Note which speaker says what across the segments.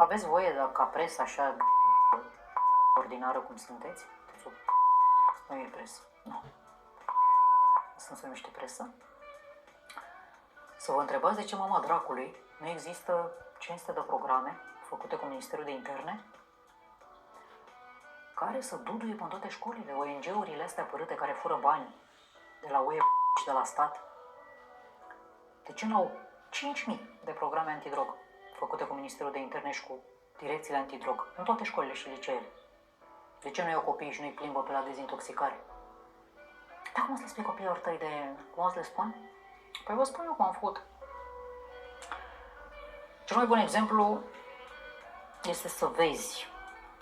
Speaker 1: Aveți voie, ca presă, așa, ordinară cum sunteți? Nu e presă. Nu. Asta nu se numește presă. Să vă întrebați de ce mama dracului nu există 500 de programe făcute cu Ministerul de Interne care să duduie pe toate școlile, ONG-urile astea părâte care fură bani de la UE și de la stat. De ce nu au 5.000 de programe antidrog făcute cu Ministerul de Interne și cu direcțiile antidrog în toate școlile și liceele? De ce nu iau copiii și nu-i plimbă pe la dezintoxicare? Dar cum o să le spui copiilor tăi de... cum o să le spun? Păi vă spun eu cum am făcut. Cel mai bun exemplu este să vezi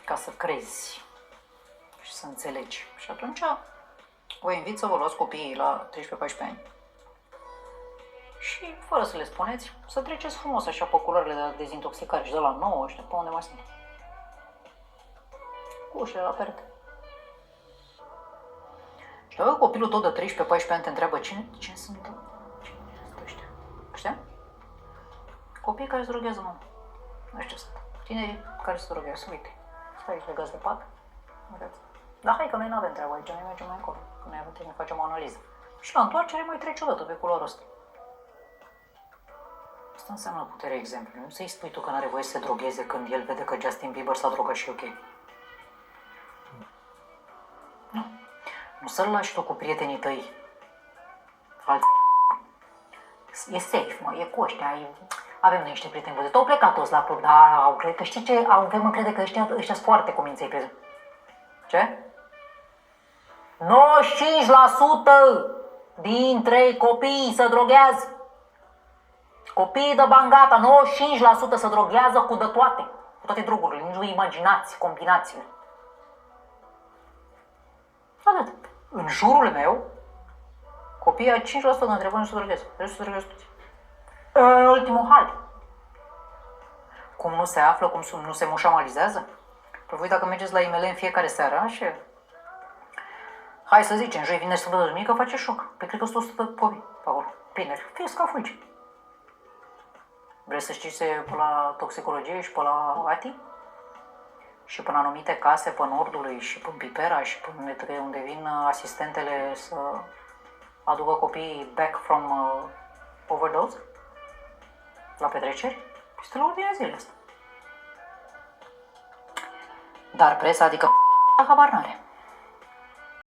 Speaker 1: ca să crezi și să înțelegi. Și atunci vă invit să vă luați copiii la 13-14 ani și, fără să le spuneți, să treceți frumos așa pe culorile de dezintoxicare și de la 9 și de pe unde mai sunt. Cu ușile la perete. Și dacă copilul tot de 13-14 ani te întreabă cine sunt ăștia? Ăștia? Copiii care se droghează, mă. Ăștia sunt. Tinerii care se droghează. Uite, stai aici legați de pat. Uitați. Dar hai că noi nu avem treabă aici, noi mergem mai încolo. Că noi avem, facem o analiză. Și la întoarcere mai trece o dată pe culoarul ăsta. Asta înseamnă puterea exemplului. Nu să-i spui tu că n-are voie să se drogheze când el vede că Justin Bieber s-a drogat și ok. Nu. Nu să-l lași tu cu prietenii tăi. E safe, mă, e cu ăștia. Avem noi niște prieteni băieți. Au plecat toți la club, dar au cred că știi ce? Avem încredere că ăștia sunt foarte cuminței pe zi. Ce? 95% dintre copii se droghează. Copiii de bangata, 95% se droghează cu de toate. Cu toate drogurile, nici nu imaginați combinațiile. Atât. În jurul meu, copiii 5% de întrebări nu se droghează. Restul se droghează toți. În ultimul hal. Cum nu se află, cum nu se mușamalizează? Păi voi dacă mergeți la IML în fiecare seară, așa, hai să zicem, joi, vineri, sâmbătă, duminică, face șoc. Păi cred că sunt 100 de copii pe acolo. Tineri, fie scafulgi. Vreți să știți pe la toxicologie și pe la ATI? Și până anumite case pe Nordului și până Pipera și până unde vin asistentele să aducă copiii back from overdose? La petreceri? Este la ordinea zilei asta. Dar presa, adică habar n-are.